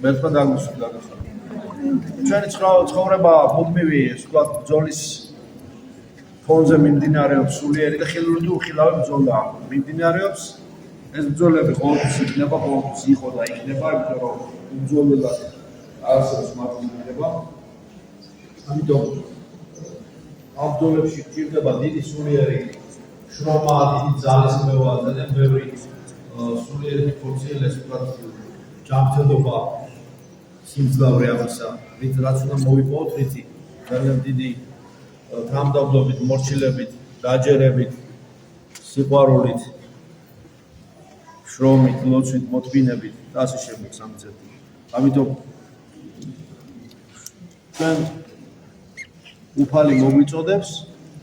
მერტმა დაგუსვით ჩვენი ცხოვრება მუდმივი ვთქვათ ბრძოლის ფონზე მიმდინარეობს სულიერი და ხილული თუ უხილავი ბრძოლა მიმდინარეობს ეს ბრძოლები ყოველთვის იქნება ყოველთვის იყო და იქნება იმიტომ რომ ბრძოლები არსებობს მართლმადიდება ამიტომ ამ ბრძოლებში გჭირდება დიდი სულიერი შრომა დიდი ძალისხმევა ძალიან ბევრი სულიერი ფუნქციელებს ვთქვათ ჯანმრთელობა სიმძლავრე ამისა რაც უნდა მოვიპოვოთ რითი ძალიან დიდი თამამდაბლობით, მორჩილებით, დაჯერებით, სიყვარულით, შრომით, ლოცვით, მოთმინებით და ასე შემდეგ სამძებნ. ამიტომ ჩვენ უფალი მოგვიწოდებს,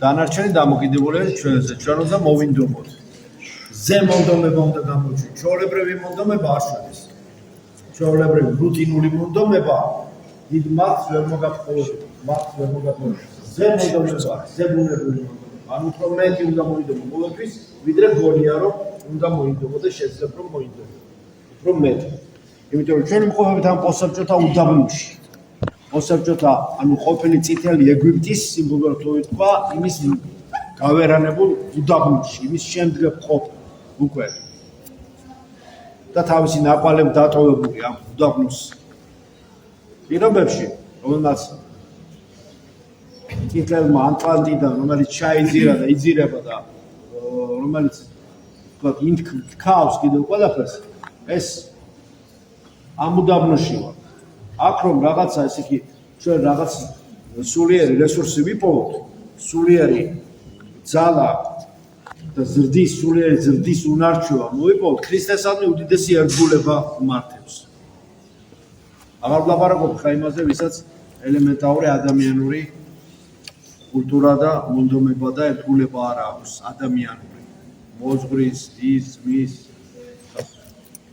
დანარჩენი დამოკიდებულია ჩვენზე. ჩვენ უნდა მოვინდომოთ. ზემონდომება უნდა გამოჩვენოთ. ჩვეულებრივი მონდომება არ შედის. ჩვეულებრივი რუტინული მონდომება დიდ მათს ვერ მოგაყოლებს, მათს ვერ მოგაყოლებს. ზემონდომება, ზებუნებრივი მონდომება. ანუ უფრო მეტი უნდა მოინდომო ყოველთვის, ვიდრე გონია რომ უნდა მოინდომო და შეძლებ რომ მოინდომო. უფრო მეტი. იმიტომ რომ ჩვენ მყოფებით ამ პოსტსაბჭოთა უდაბნოში. პოსტსაბჭოთა, ანუ ყოფილი წითელი ეგვიპტის სიმბოლურად თუ ვიტყვა, იმის გავერანებულ უდაბნოში, იმის შემდგომ ყოფ უკვე. და თავისი ნაკვალებ დატოვებული ამ უდაბნოს პირობებში, რომელსაც წითელმა ანტლანტიდან, რომელიც ჩაიძირა და იძირება და რომელიც ვთქვათ, თქავს კიდევ ყველაფერს, ეს ამ უდაბნოში ვარ. აქ რომ რაღაცა ესე იგი ჩვენ რაღაც სულიერი რესურსი ვიპოვოთ, სულიერი ძალა და სულიერი ზრდის უნარჩვევა მოვიპოვოთ, ქრისტესადმი უდიდესი ერთგულება მართებს. აღარ ვლაპარაკობ ხა იმაზე, ვისაც ელემენტარული ადამიანური კულტურა და მონდომება და ერთგულება არ აქვს ადამიანური. მოძღვრის, ის, მის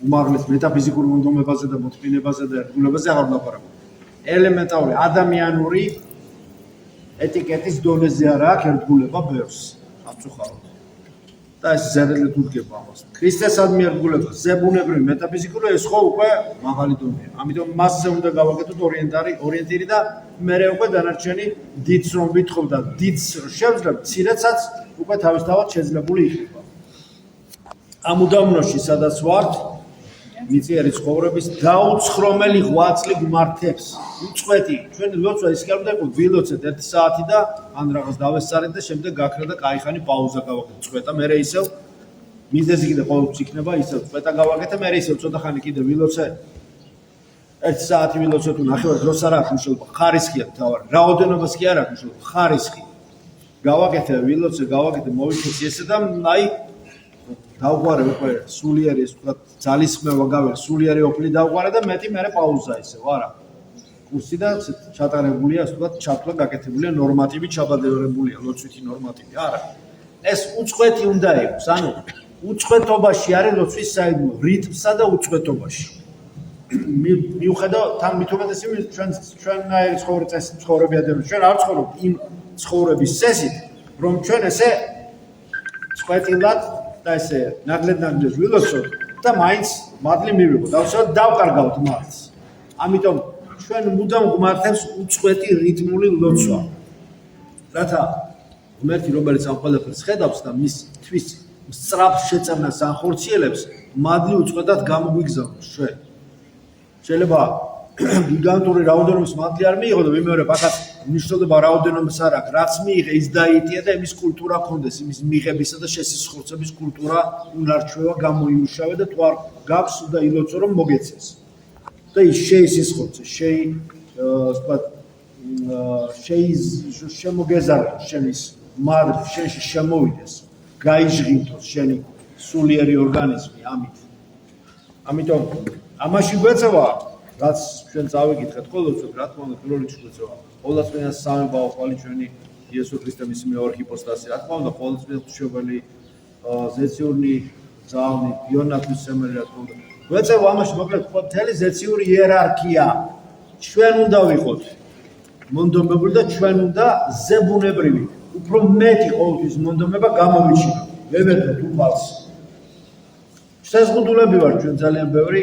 უმაღლეს მეტაფიზიკურ მონდომებაზე და მოთმინებაზე და ერთგულებაზე აღარ ვლაპარაკობ. ელემენტარული ადამიანური ეტიკეტის დონეზე არა აქვს ერთგულება ბევრს. სამწუხაროდ. და ეს ზედელი თურქება ამას. ქრისტესადმი ერთგულება, ზებუნებრივი, მეტაფიზიკური ეს ხო უკვე მაღალი დონეა. ამიტომ მასზე უნდა გავაკეთოთ ორიენტირი და მერე უკვე დანარჩენი დიდს რომ ვითხოვ და დიდს შევძლებ, მცირედსაც უკვე თავისთავად შეძლებული იქნება. ამ უდაბნოში სადაც ვართ, მიწიერი ცხოვრების დაუცხრომელი ღვაწლი გმართებს. უწყვეტი, ჩვენი ლოცვა ის კი არ უნდა იყოს ვილოცეთ 1 საათი და ან რაღაც დავესწარეთ და შემდეგ გაქრა და кайხანი პაუზა გავაკეთეთ. წყვეტა, მერე ისევ მიზეზი კიდე ყოველთვის იქნება, ისევ წყვეტა გავაკეთე, მერე ისევ ცოტა ხანი კიდე ვილოცე. 1 საათი ვილოცე თუ ნახევარ დროს არ აქვს მნიშვნელობა, ხარისხია თავარი. რაოდენობას კი არ აქვს მნიშვნელობა, ხარისხი. გავაკეთე, ვილოცე, გავაკეთე, მოვიქეცი ესე და აი დავყარე უკვე სულიერი ეს ვთქვათ ძალისხმევა გავერ სულიერი ოფლი დავყარე და მეტი მერე პაუზა ისევ არა კურსი და ჩატარებულია ასე ვთქვათ ჩათვლა გაკეთებულია ნორმატივი ჩაბადებულია ლოცვითი ნორმატივი არა ეს უწყვეტი უნდა იყოს ანუ უწყვეტობაში არის ლოცვის საიდუმლო რიტმსა და უწყვეტობაში მიუხედავად თან მithumetes ჩვენნაირი ცხოვრები ადამიანები ჩვენ არ ცხოვრობთ იმ ცხოვრების წესით რომ ჩვენ ესე წყვეტილად და ესე ნაგლედ ვილოცოთ და მაინც მადლი მივიღოთ. დავსვათ დავკარგავთ მართს. ამიტომ ჩვენ მუდამ გვმართებს უწყვეტი რიტმული ლოცვა. რათა ღმერთი რომელიც ამ ყველაფერს ხედავს და მის თვის სწრაფ შეწევნას ახორციელებს, მადლი უწყვეტად გამოგვიგზავნოს ჩვენ. შეიძლება გიგანტური რაოდენობის მადლი არ მიიღო და ვიმეორებ ახაც მნიშვნელობა რაოდენობის არ აქვს, რაც მიიღე ის დაიტია და იმის კულტურა ქონდეს, იმის მიღებისა და შესისხორცების კულტურა უნარჩვევა გამოიმუშავე და თუ არ გაქვს და ილოცო რომ მოგეცეს. და ის შეისხორცე, შემოგეზარდოს შენის მადლი შენში შემოვიდეს, გაიჟღინთოს შენი სულიერი ორგანიზმი ამით. ამიტომ ამაში გვეწევა რაც ჩვენ წავიკითხეთ ყოველთვის რა თქმა უნდა პირველი შეწევა ყოველწლიანს სამებაო ხვალ ჩვენი იესო ქრისტეს მეორე ჰიპოსტასი რა თქმა უნდა ყოველწლინა ღვთისმშობელი ზეციურნი ძალნი იონატის სემერი რა თქმა უნდა გვეწევა ამაში მოკლედ მთელი ზეციური იერარქია ჩვენ უნდა ვიყოთ მონდომებული და ჩვენ უნდა ზებუნებრივი უფრო მეტი ყოველთვის მონდომება გამოვიჩინოთ ვებედოთ უფალს შეზღუდულები ვარ ჩვენ ძალიან ბევრი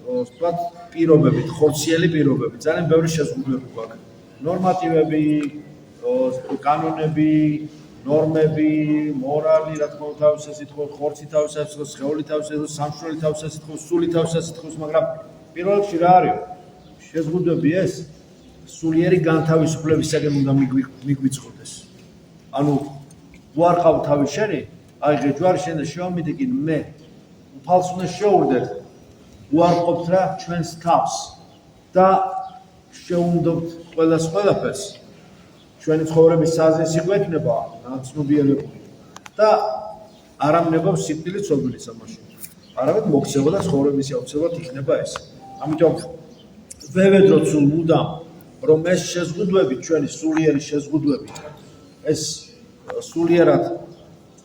ვთქვათ, პირობებით, ხორციელი პირობებით, ძალიან ბევრი შეზღუდვები გვაქვს. ნორმატივები, კანონები, ნორმები, მორალი, რა თქმა უნდა, თავისას ითხოვს, ხორცი თავისას ითხოვს, სხეული თავისას ითხოვს, სამშრალი თავისას ითხოვს, სული თავისას ითხოვს, მაგრამ პირველ რიგში რა არის? შეზღუდვები ეს სულიერი განთავისუფლებისაგან უნდა მიგვიწყდეს. ანუ ვარ ყავ თავი შენი, აიღე ჯვარი შენ და შევამიდე მე უფალს უნდა შევურდეთ უარყოფთ რა ჩვენს თავს და შევუნდობთ ყველაფერს ჩვენი ცხოვრების საზესი გვექნება ნაცნობიერებული და არ ამნებავ სიკვდილით სოფლის ამაში არამედ მოქცევა და ცხოვრების აუცილებლად იქნება ეს ამიტომ ვევედროთ სულ მუდამ რომ ეს შეზღუდვები ჩვენი სულიერი შეზღუდვები ეს სულიერად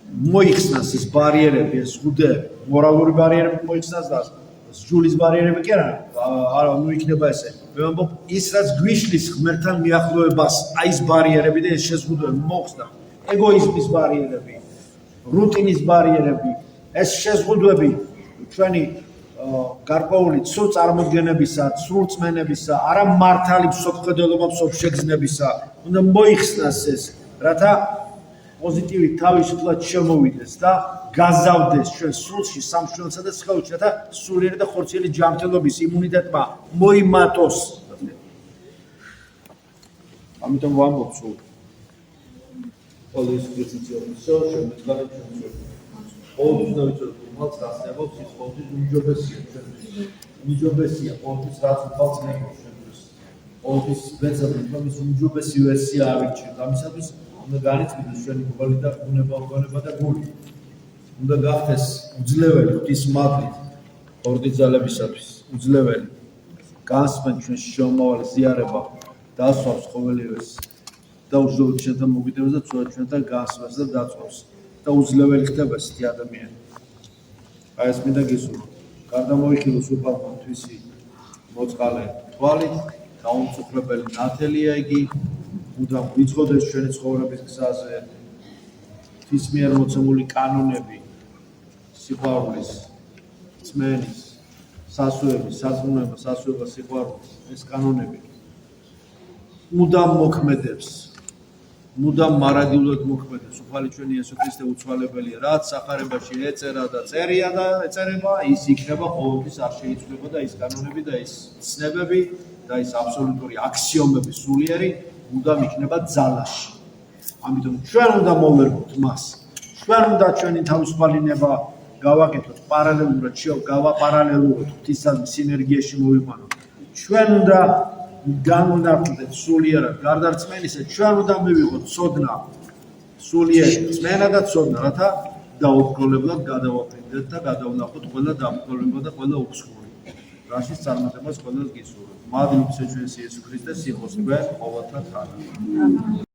მოიხსნას ეს ბარიერები, ეს ზღუდები, მორალური ბარიერები მოიხსნას და სჯულის ბარიერები კი არა, ნუ იქნება ესე. მე ვამბობ, ის რაც გვიშლის ღმერთთან მიახლოებას, აი ეს ბარიერები და ეს შეზღუდვები მოხსნა. ეგოიზმის ბარიერები, რუტინის ბარიერები, ეს შეზღუდვები ჩვენი გარკვეული სრულ წარმოდგენებისა, სრულ წმენებისა, არა მართალი მსოფლმხედველობა, მსოფლშეგრძნებისა, უნდა მოიხსნას ეს, რათა პოზიტივი თავისუფლად შემოვიდეს და გაზავდეს ჩვენ სულში, სამშვილდსა და სხეულში, რათა სულიერი და ხორციელი ჯანმრთელობის იმუნიტეტმა მოიმატოს. ამიტომ ვამბობ სულ. ყოველთვის გეცეციებისო, შემედგარეთ ჩვენ. ყოველთვის დავიცოთ, მალს გასწევობს ის ყოველთვის უმჯობესია ჩვენთვის. უმჯობესია ყოველთვის რაც უფალს ნებობს ჩვენთვის. ყოველთვის ვეცადოთ, რომ ის უმჯობესი ვერსია ავირჩიოთ. ამისათვის უნდა განიცდოს ჩვენი გული და უნება და გული. უნდა გახდეს უძლეველი ღვთისმადლით ორდიძალებისათვის, უძლეველი. განსხვავებით ჩვენში შემომავალი ზიარება დასვავს ყოველივეს და უძლეველი ჩვენთან მოგიდევს და ჩვენთან განსხვავს და დაწვავს და უძლეველი ხდება ესეთი ადამიანი. აი ეს მინდა გისურვო. გარდა მოიხილოს უფალმა თვისი მოწყალე თვალით, დაუმწუხრებელი ნათელია იგი. მუდამ ვიწყოდეს ჩვენი ცხოვრების გზაზე ღვთის მიერ მოცემული კანონები სიყვარულის, წმენის, სასუების, საზღუნვება, სასუება, სიყვარულის ეს კანონები მუდამ მოქმედებს, მუდამ მარადიულად მოქმედებს. უფალი ჩვენი იესო ქრისტე უცვალებელია, რაც სახარებაში ეწერა და წერია და ეწერება, ის იქნება ყოველთვის არ შეიცვლება და ის კანონები და ის ცნებები და ის აბსოლუტური აქსიომები სულიერი მუდამ იქნება ძალაში. ამიტომ ჩვენ უნდა მოვერგოთ მას. ჩვენ უნდა ჩვენი თავისუფალი ნება გავაკეთოთ პარალელურად, გავაპარალელუროთ ღვთისადმი სინერგიაში მოვიყვანოთ. ჩვენ უნდა განვნახოთ სულიერად გარდა რწმენისა, ჩვენ უნდა მივიღოთ ცოდნა, სულიერი რწმენა და ცოდნა, რათა დაუბრკოლებლად გადავაფრინდეთ და გადავნახოთ ყველა დამრკოლებება და ყველა უცხოური. რაშიც წარმატებას ყველას გისურვებთ. მადლობთ ჩვენს იესო ქრისტეს სიხოს თქვენ ყოველთა თანა.